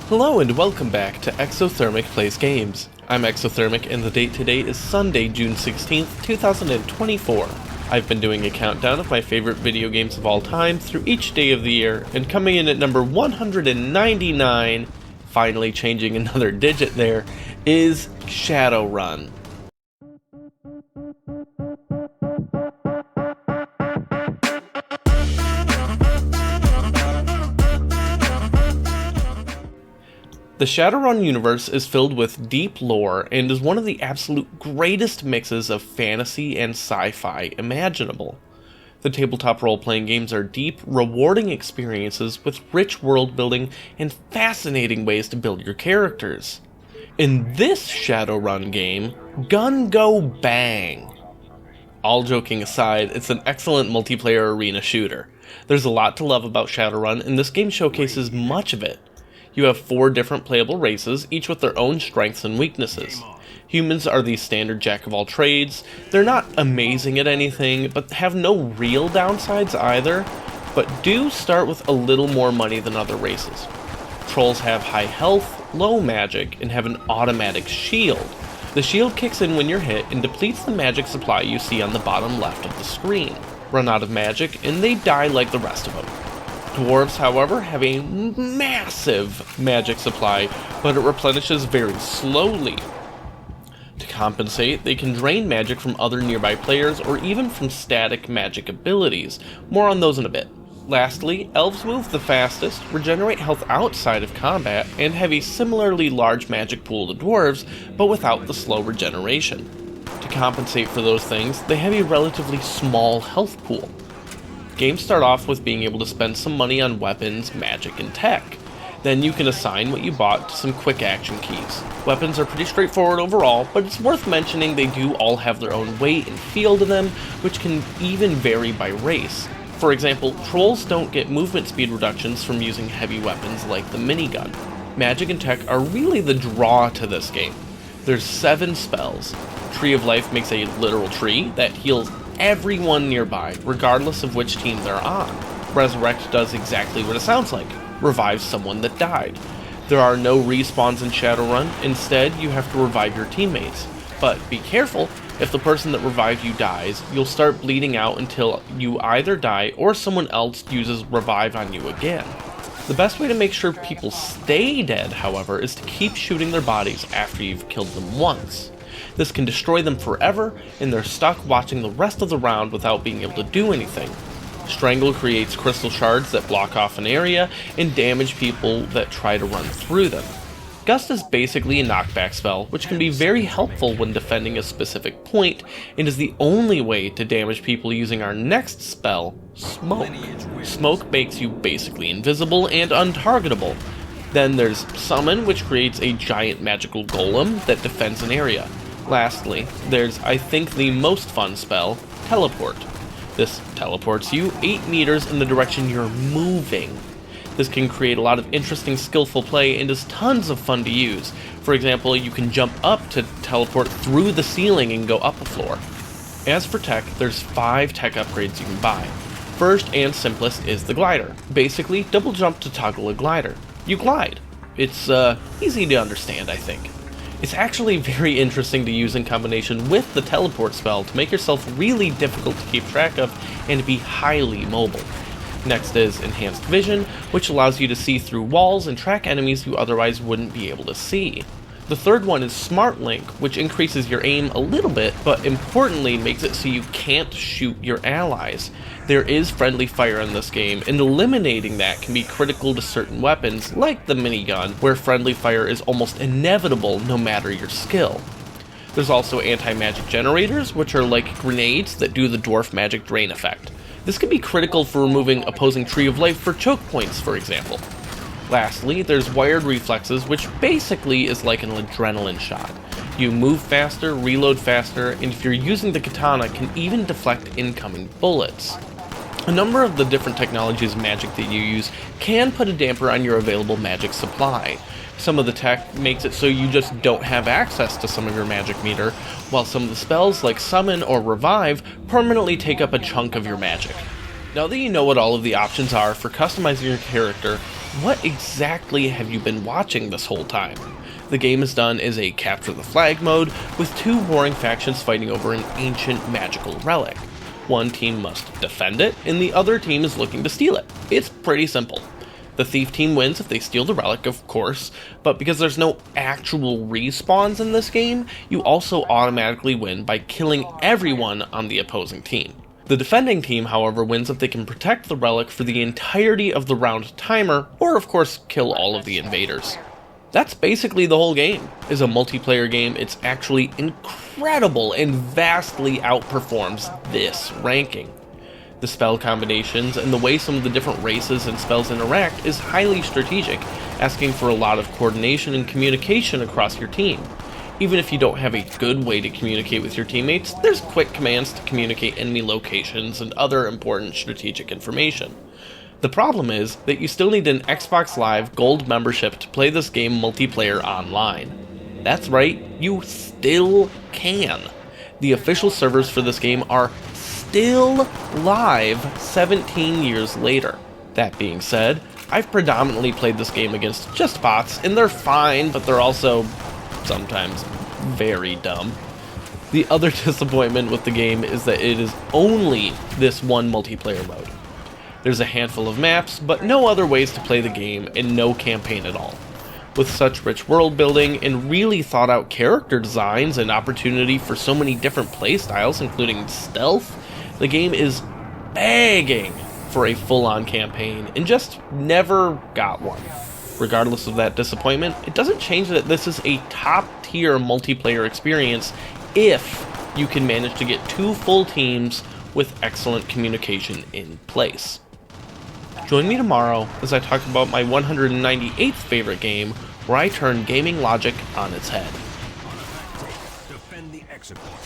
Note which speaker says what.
Speaker 1: Hello and welcome back to Exothermic Plays Games. I'm Exothermic and the date today is Sunday, June 16th, 2024. I've been doing a countdown of my favorite video games of all time through each day of the year, and coming in at number 199, finally changing another digit there, is Shadowrun. The Shadowrun universe is filled with deep lore and is one of the absolute greatest mixes of fantasy and sci-fi imaginable. The tabletop role-playing games are deep, rewarding experiences with rich world building and fascinating ways to build your characters. In this Shadowrun game, gun go bang! All joking aside, it's an excellent multiplayer arena shooter. There's a lot to love about Shadowrun, and this game showcases much of it. You have 4 different playable races, each with their own strengths and weaknesses. Humans are the standard jack-of-all-trades. They're not amazing at anything, but have no real downsides either, but do start with a little more money than other races. Trolls have high health, low magic, and have an automatic shield. The shield kicks in when you're hit and depletes the magic supply you see on the bottom left of the screen. Run out of magic, and they die like the rest of them. Dwarves, however, have a massive magic supply, but it replenishes very slowly. To compensate, they can drain magic from other nearby players or even from static magic abilities. More on those in a bit. Lastly, elves move the fastest, regenerate health outside of combat, and have a similarly large magic pool to dwarves, but without the slow regeneration. To compensate for those things, they have a relatively small health pool. Games start off with being able to spend some money on weapons, magic, and tech. Then you can assign what you bought to some quick action keys. Weapons are pretty straightforward overall, but it's worth mentioning they do all have their own weight and feel to them, which can even vary by race. For example, trolls don't get movement speed reductions from using heavy weapons like the minigun. Magic and tech are really the draw to this game. There's 7 spells. Tree of Life makes a literal tree that heals everyone nearby, regardless of which team they're on. Resurrect does exactly what it sounds like, revives someone that died. There are no respawns in Shadowrun, instead you have to revive your teammates. But be careful, if the person that revived you dies, you'll start bleeding out until you either die or someone else uses revive on you again. The best way to make sure people stay dead, however, is to keep shooting their bodies after you've killed them once. This can destroy them forever, and they're stuck watching the rest of the round without being able to do anything. Strangle creates crystal shards that block off an area and damage people that try to run through them. Gust is basically a knockback spell, which can be very helpful when defending a specific point, and is the only way to damage people using our next spell, Smoke. Smoke makes you basically invisible and untargetable. Then there's Summon, which creates a giant magical golem that defends an area. Lastly, there's, I think, the most fun spell, Teleport. This teleports you 8 meters in the direction you're moving. This can create a lot of interesting, skillful play and is tons of fun to use. For example, you can jump up to teleport through the ceiling and go up a floor. As for tech, there's 5 tech upgrades you can buy. First and simplest is the glider. Basically, double jump to toggle a glider. You glide. It's easy to understand, I think. It's actually very interesting to use in combination with the teleport spell to make yourself really difficult to keep track of and to be highly mobile. Next is Enhanced Vision, which allows you to see through walls and track enemies you otherwise wouldn't be able to see. The third one is Smart Link, which increases your aim a little bit, but importantly makes it so you can't shoot your allies. There is friendly fire in this game, and eliminating that can be critical to certain weapons, like the minigun, where friendly fire is almost inevitable no matter your skill. There's also anti-magic generators, which are like grenades that do the dwarf magic drain effect. This can be critical for removing opposing Tree of Life for choke points, for example. Lastly, there's wired reflexes, which basically is like an adrenaline shot. You move faster, reload faster, and if you're using the katana, can even deflect incoming bullets. A number of the different technologies of magic that you use can put a damper on your available magic supply. Some of the tech makes it so you just don't have access to some of your magic meter, while some of the spells like Summon or Revive permanently take up a chunk of your magic. Now that you know what all of the options are for customizing your character, What exactly have you been watching this whole time? The game is done as a capture the flag mode, with two warring factions fighting over an ancient magical relic. One team must defend it, and the other team is looking to steal it. It's pretty simple. The thief team wins if they steal the relic, of course, but because there's no actual respawns in this game, you also automatically win by killing everyone on the opposing team. The defending team, however, wins if they can protect the relic for the entirety of the round timer, or of course, kill all of the invaders. That's basically the whole game. As a multiplayer game, it's actually incredible and vastly outperforms this ranking. The spell combinations and the way some of the different races and spells interact is highly strategic, asking for a lot of coordination and communication across your team. Even if you don't have a good way to communicate with your teammates, there's quick commands to communicate enemy locations and other important strategic information. The problem is that you still need an Xbox Live Gold membership to play this game multiplayer online. That's right, you still can. The official servers for this game are still live 17 years later. That being said, I've predominantly played this game against just bots, and they're fine, but they're also sometimes very dumb. The other disappointment with the game is that it is only this one multiplayer mode. There's a handful of maps, but no other ways to play the game, and no campaign at all. With such rich world building and really thought out character designs and opportunity for so many different playstyles, including stealth, the game is begging for a full-on campaign and just never got one. Regardless of that disappointment, it doesn't change that this is a top-tier multiplayer experience if you can manage to get two full teams with excellent communication in place. Join me tomorrow as I talk about my 198th favorite game, where I turn gaming logic on its head.
Speaker 2: Defend the exit point.